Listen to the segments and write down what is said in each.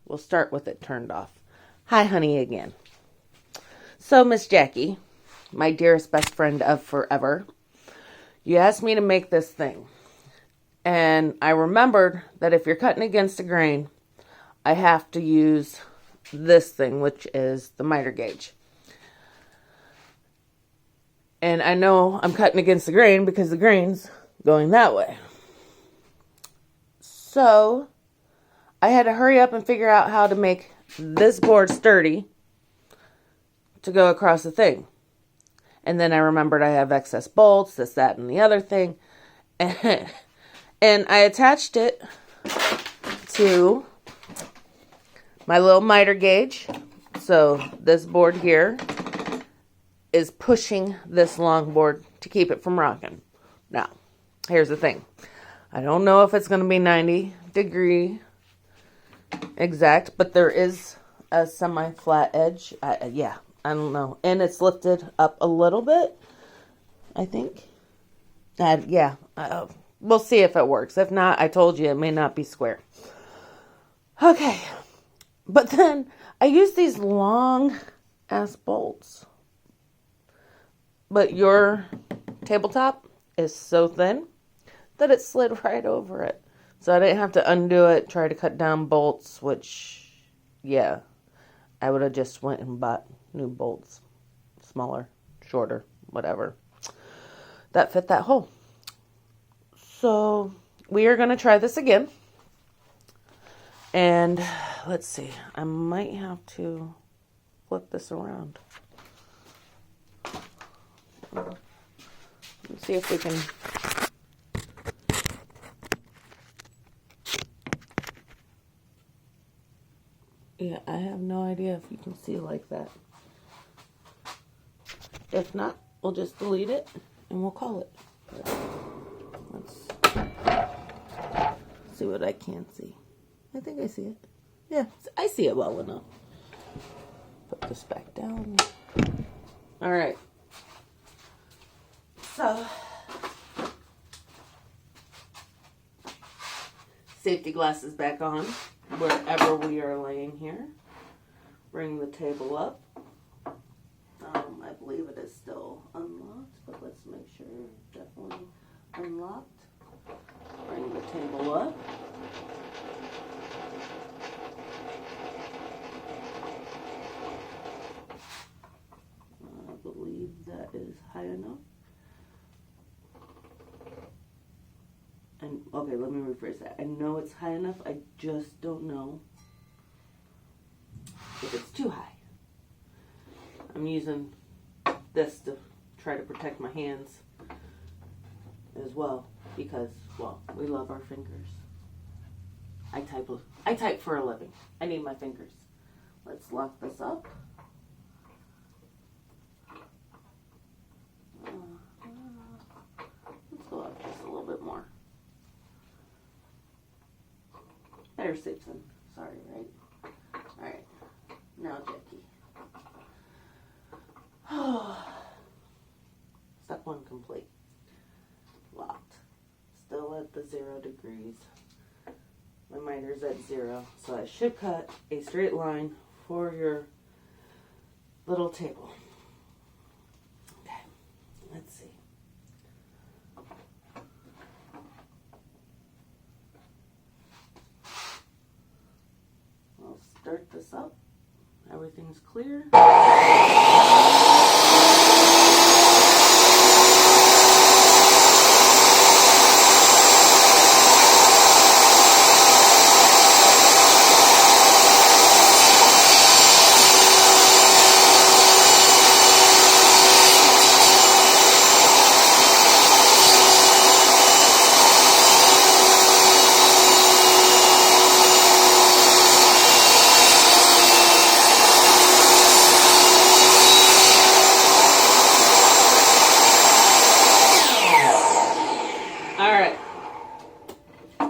we'll start with it turned off. Hi, honey, again. So, Miss Jackie, my dearest best friend of forever, you asked me to make this thing. And I remembered that if you're cutting against a grain, I have to use this thing, which is the miter gauge. And I know I'm cutting against the grain because the grain's going that way. So I had to hurry up and figure out how to make this board sturdy to go across the thing. And then I remembered I have excess bolts, this, that, and the other thing. And I attached it to my little miter gauge. So this board here is pushing this long board to keep it from rocking. Now, here's the thing. I don't know if it's going to be 90-degree exact, but there is a semi-flat edge. I don't know. And it's lifted up a little bit, I think. We'll see if it works. If not, I told you it may not be square. Okay. But then I use these long ass bolts. But your tabletop is so thin that it slid right over it. So I didn't have to undo it, try to cut down bolts, which, yeah, I would have just went and bought new bolts. Smaller, shorter, whatever. That fit that hole. So we are going to try this again. And let's see. I might have to flip this around. Let's see if we can. Yeah, I have no idea if you can see like that. If not, we'll just delete it and we'll call it. Let's see what I can see. I think I see it. Yeah, I see it well enough. Put this back down. All right. So, safety glasses back on wherever we are laying here. Bring the table up. I believe it is still unlocked, but let's make sure. Definitely unlocked. Bring the table up. I believe that is high enough. And okay, let me rephrase that. I know it's high enough. I just don't know if it's too high. I'm using this to try to protect my hands as well because, well, we love our fingers. I type for a living. I need my fingers. Let's lock this up. Let's go up just a little bit more. Better safe than sorry, right? Alright. Now, Jackie. Step 1 complete. Locked. Still at the 0 degrees. My miter's at 0, so I should cut a straight line for your little table. Okay, let's see. I'll start this up. Everything's clear.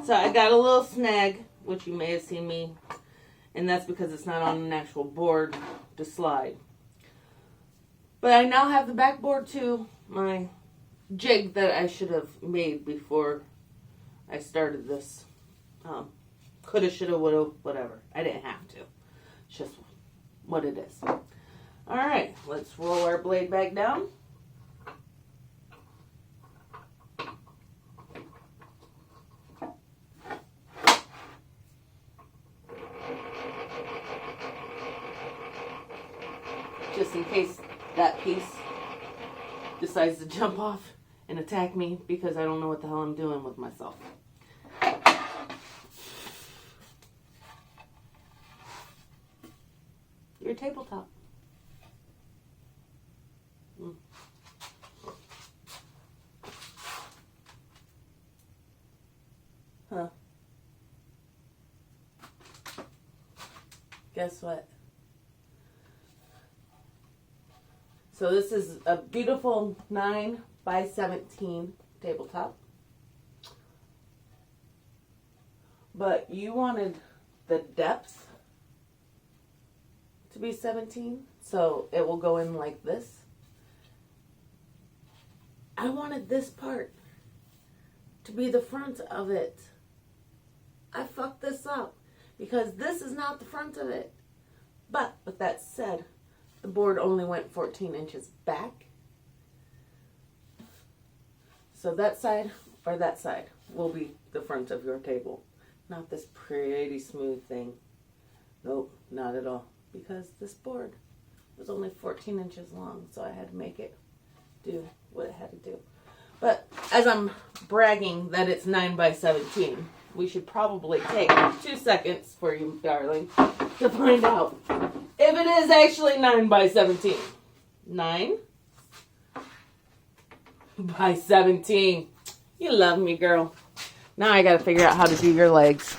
So I got a little snag, which you may have seen me, and that's because it's not on an actual board to slide. But I now have the backboard to my jig that I should have made before I started this. Coulda, shoulda, woulda, whatever. I didn't have just what it is. All right, let's roll our blade back down. Just in case that piece decides to jump off and attack me because I don't know what the hell I'm doing with myself. Your tabletop. Huh. Guess what? So this is a beautiful 9 by 17 tabletop. But you wanted the depth to be 17, so it will go in like this. I wanted this part to be the front of it. I fucked this up because this is not the front of it. But with that said, the board only went 14 inches back. So that side or that side will be the front of your table. Not this pretty smooth thing. Nope, not at all. Because this board was only 14 inches long, so I had to make it do what it had to do. But as I'm bragging that it's 9 by 17, we should probably take 2 seconds for you, darling, to find out if it is actually 9 by 17. 9 by 17. You love me, girl. Now I gotta figure out how to do your legs.